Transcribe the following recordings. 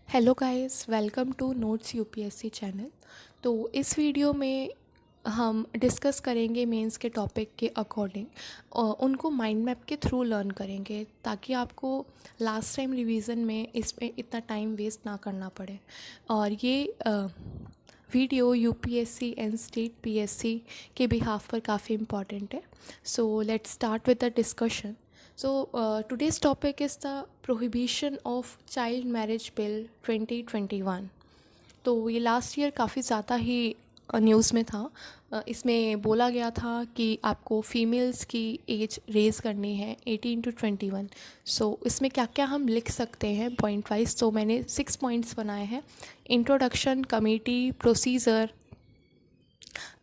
Hello guys, welcome to notes UPSC channel. तो इस video में हम डिस्कस करेंगे मेंस के टॉपिक के अकॉर्डिंग और उनको माइंड मैप के थ्रू लर्न करेंगे ताकि आपको लास्ट टाइम रिवीजन में इसमें इतना टाइम वेस्ट ना करना पड़े। और ये video UPSC and state PSC के बिहाफ पर काफ़ी इम्पॉर्टेंट है। So let's start with the discussion. So today's topic is the prohibition of child marriage bill 2021. तो ये लास्ट ईयर काफ़ी ज़्यादा ही न्यूज़ में था। इसमें बोला गया था कि आपको फीमेल्स की एज रेज़ करनी है 18 to 21। सो इसमें क्या क्या हम लिख सकते हैं पॉइंट वाइज, तो मैंने 6 पॉइंट्स बनाए हैं: introduction, committee, procedure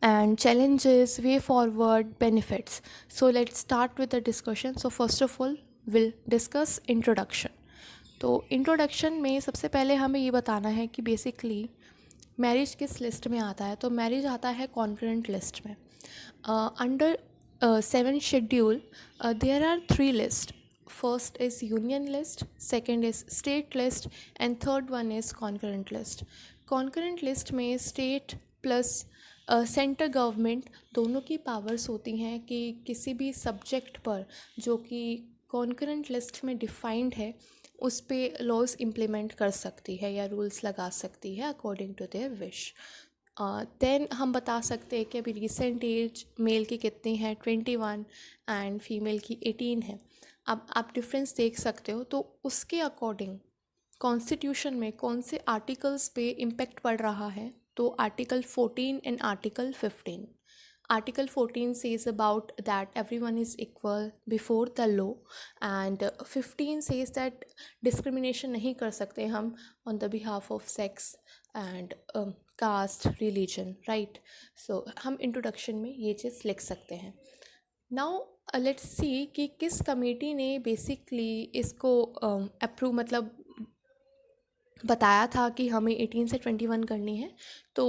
and challenges, way forward, benefits. So let's start with the discussion. So first of all we'll discuss introduction. तो इंट्रोडक्शन में सबसे पहले हमें ये बताना है कि बेसिकली मैरिज किस लिस्ट में आता है। तो मैरिज आता है कॉन्करेंट लिस्ट में। Under 7 schedule there are 3 list. First is union list, second is state list and third one is concurrent list. Concurrent list में स्टेट प्लस सेंट्रल गवर्नमेंट दोनों की पावर्स होती हैं कि किसी भी सब्जेक्ट पर जो कि कॉन्करेंट लिस्ट में डिफाइंड है उस पे लॉज इम्प्लीमेंट कर सकती है या रूल्स लगा सकती है according to their wish. Then हम बता सकते हैं कि अभी रिसेंट एज मेल की कितनी है, 21, एंड फीमेल की 18 है. अब आप डिफरेंस देख सकते हो. तो उसके अकॉर्डिंग कॉन्स्टिट्यूशन में कौन से आर्टिकल्स पे इम्पेक्ट पड़ रहा है, तो article 14 and article 15. Article 14 says about that everyone is equal before the law and 15 says that discrimination नहीं कर सकते हम on the behalf of sex and caste, religion, right? So हम introduction में ये चीज़ लिख सकते हैं. नाउ लेट्स सी कि किस कमेटी ने बेसिकली इसको अप्रूव मतलब बताया था कि हमें 18 से 21 करनी है. तो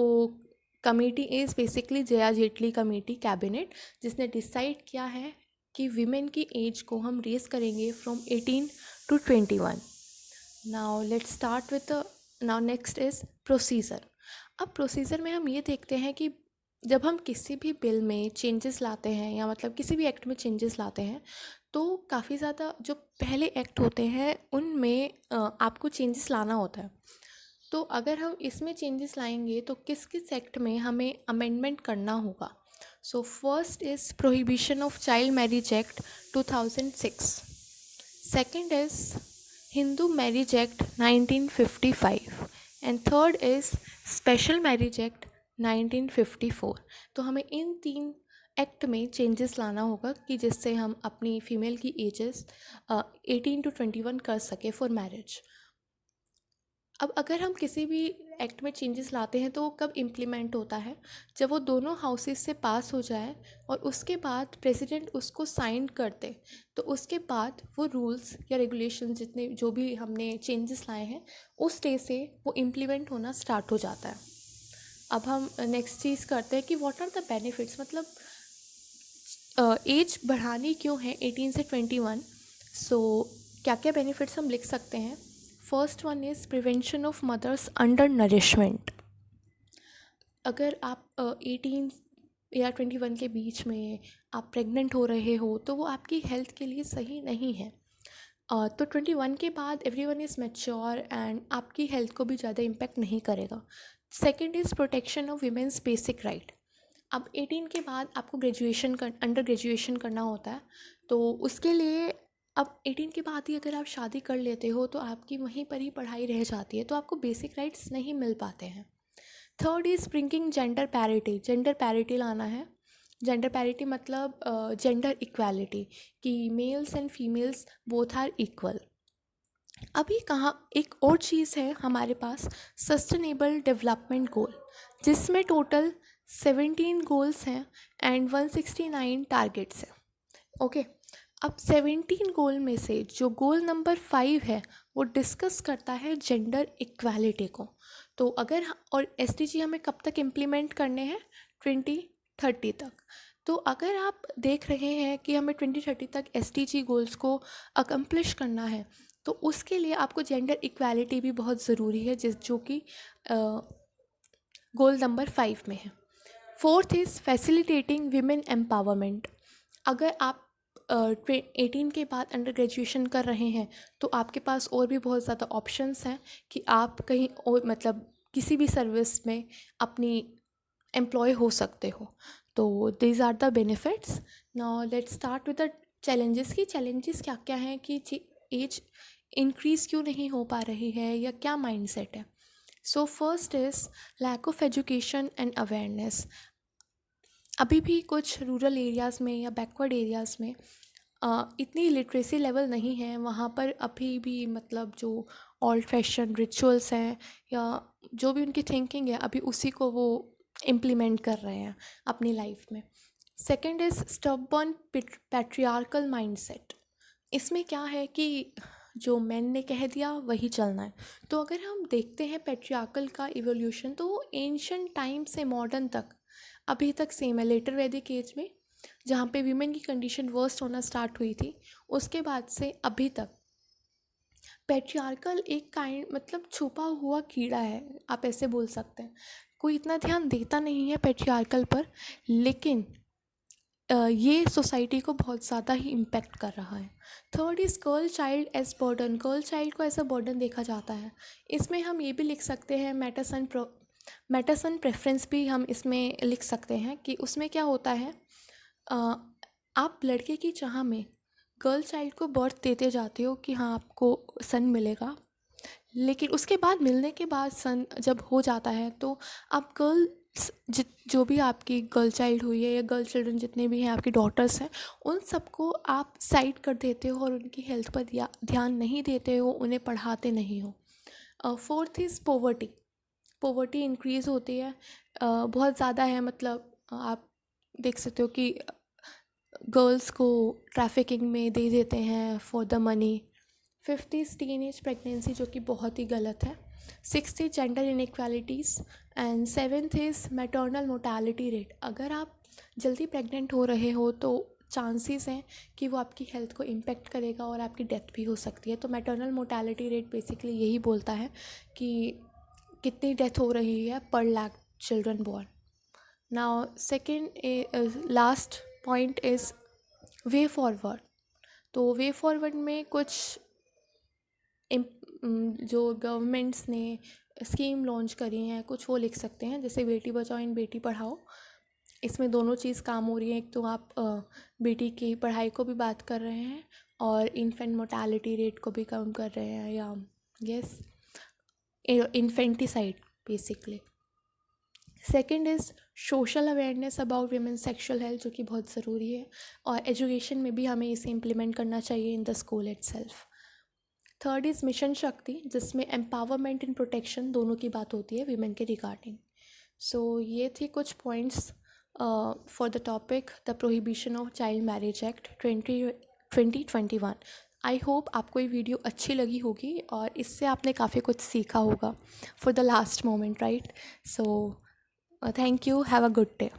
committee is basically Jaya Jaitley committee cabinet, जिसने डिसाइड किया है कि वीमेन की एज को हम रेस करेंगे from 18 to 21. Now let's start with now next is procedure. अब प्रोसीजर में हम ये देखते हैं कि जब हम किसी भी बिल में चेंजेस लाते हैं या मतलब किसी भी एक्ट में चेंजेस लाते हैं तो काफ़ी ज़्यादा जो पहले एक्ट होते हैं उनमें आपको चेंजेस लाना होता है. तो अगर हम इसमें चेंजेस लाएंगे तो किस किस एक्ट में हमें अमेंडमेंट करना होगा. सो first is prohibition of child marriage act 2006. Second is Hindu marriage act 1955 and third is special marriage act 1954. तो हमें इन 3 एक्ट में चेंजेस लाना होगा कि जिससे हम अपनी फ़ीमेल की एजेस 18 to 21 कर सके फॉर मैरिज. अब अगर हम किसी भी एक्ट में चेंजेस लाते हैं तो वो कब इम्प्लीमेंट होता है, जब वो दोनों हाउसेस से पास हो जाए और उसके बाद प्रेसिडेंट उसको साइन करते, तो उसके बाद वो रूल्स या रेगुलेशन जितने जो भी हमने चेंजेस लाए हैं उस डे से वो इम्प्लीमेंट होना स्टार्ट हो जाता है. अब हम नेक्स्ट चीज़ करते हैं कि व्हाट आर द बेनिफिट्स, मतलब एज बढ़ानी क्यों है 18 से 21. सो क्या क्या बेनिफिट्स हम लिख सकते हैं. First one is prevention of mothers undernourishment. अगर आप 18 या 21 के बीच में आप प्रेग्नेंट हो रहे हो तो वो आपकी हेल्थ के लिए सही नहीं है. तो 21 के बाद एवरीवन इज़ मैच्योर एंड आपकी हेल्थ को भी ज़्यादा इम्पेक्ट नहीं करेगा. Second is protection of women's basic right. अब 18 के बाद आपको अंडर ग्रेजुएशन करना होता है, तो उसके लिए अब 18 के बाद ही अगर आप शादी कर लेते हो तो आपकी वहीं पर ही पढ़ाई रह जाती है, तो आपको बेसिक राइट्स नहीं मिल पाते हैं. Third is bringing gender parity. Gender parity लाना है. जेंडर पैरिटी मतलब जेंडर इक्वालिटी कि males and females both are equal. अभी कहाँ एक और चीज़ है हमारे पास, सस्टेनेबल डेवलपमेंट गोल, जिसमें टोटल 17 गोल्स हैं एंड 169 टारगेट्स हैं. ओके. अब 17 गोल में से जो गोल नंबर 5 है वो डिस्कस करता है जेंडर इक्वालिटी को. तो अगर और एसडीजी हमें कब तक इम्प्लीमेंट करने हैं, 2030 तक. तो अगर आप देख रहे हैं कि हमें 2030 तक एसडीजी गोल्स को अकम्प्लिश करना है तो उसके लिए आपको जेंडर इक्वालिटी भी बहुत ज़रूरी है, जो कि गोल नंबर 5 में है। Fourth is facilitating women empowerment. अगर आप 18 के बाद अंडर ग्रेजुएशन कर रहे हैं तो आपके पास और भी बहुत ज़्यादा ऑप्शंस हैं कि आप कहीं और मतलब किसी भी सर्विस में अपनी एम्प्लॉय हो सकते हो। तो these are the benefits. Now let's start with the challenges. की चैलेंजेस क्या क्या हैं कि एज इंक्रीज़ क्यों नहीं हो पा रही है या क्या माइंडसेट है। So first is lack of education and awareness. अभी भी कुछ रूरल एरियाज़ में या बैकवर्ड एरियाज़ में इतनी लिटरेसी लेवल नहीं है, वहाँ पर अभी भी मतलब जो ओल्ड फैशन रिचुअल्स हैं या जो भी उनकी थिंकिंग है अभी उसी को वो इम्प्लीमेंट कर रहे हैं अपनी लाइफ में। Second is stubborn patriarchal mindset. इसमें क्या है कि जो मैन ने कह दिया वही चलना है। तो अगर हम देखते हैं पैट्रियार्कल का इवोल्यूशन तो वो एंशियंट टाइम से मॉडर्न तक अभी तक सेम है। लेटर वैदिक एज में जहाँ पे वीमेन की कंडीशन वर्स्ट होना स्टार्ट हुई थी, उसके बाद से अभी तक पैट्रियार्कल एक काइंड मतलब छुपा हुआ कीड़ा है, आप ऐसे बोल सकते हैं। कोई इतना ध्यान देता नहीं है पैट्रियार्कल पर, लेकिन ये सोसाइटी को बहुत ज़्यादा ही इम्पेक्ट कर रहा है। Third is girl child as burden. Girl child को एज अ बर्डन देखा जाता है। इसमें हम ये भी लिख सकते हैं मैटरसन प्रेफरेंस भी हम इसमें लिख सकते हैं कि उसमें क्या होता है, आप लड़के की चाह में गर्ल चाइल्ड को बर्थ देते जाते हो कि हाँ आपको सन मिलेगा, लेकिन उसके बाद मिलने के बाद सन जब हो जाता है तो आप जो भी आपकी गर्ल चाइल्ड हुई है या गर्ल चिल्ड्रन जितने भी हैं आपकी डॉटर्स हैं, उन सबको आप साइड कर देते हो और उनकी हेल्थ पर ध्यान नहीं देते हो, उन्हें पढ़ाते नहीं हो। Fourth is poverty. Poverty increase होती है, बहुत ज़्यादा है। मतलब आप देख सकते हो कि गर्ल्स को ट्रैफिकिंग में दे देते हैं for the money. Fifth is teenage pregnancy, जो कि बहुत ही गलत है। Sixth is gender inequalities and seventh is maternal mortality rate. अगर आप जल्दी प्रेग्नेंट हो रहे हो तो चांसेस हैं कि वो आपकी हेल्थ को इम्पेक्ट करेगा और आपकी डेथ भी हो सकती है। तो मैटरनल मोर्टालिटी रेट बेसिकली यही बोलता है कि कितनी डेथ हो रही है पर lakh children born. Now second last point is way forward. तो वे फॉरवर्ड में कुछ जो गवर्नमेंट्स ने स्कीम लॉन्च करी हैं कुछ वो लिख सकते हैं, जैसे बेटी बचाओ एंड बेटी पढ़ाओ। इसमें दोनों चीज़ काम हो रही है। एक तो आप बेटी की पढ़ाई को भी बात कर रहे हैं और इन्फेंट मोर्टालिटी रेट को भी कम कर रहे हैं, या yes infanticide basically. Second is social awareness about women sexual health, जो कि बहुत ज़रूरी है और एजुकेशन में भी हमें इसे इम्प्लीमेंट करना चाहिए in the school itself. Third is mission शक्ति, जिसमें एम्पावरमेंट एंड प्रोटेक्शन दोनों की बात होती है वीमेन के रिगार्डिंग। सो ये थे कुछ points for the topic the prohibition of child marriage act 2021। I hope आपको ये वीडियो अच्छी लगी होगी और इससे आपने काफ़ी कुछ सीखा होगा for the last moment, right? So thank you, have a good day.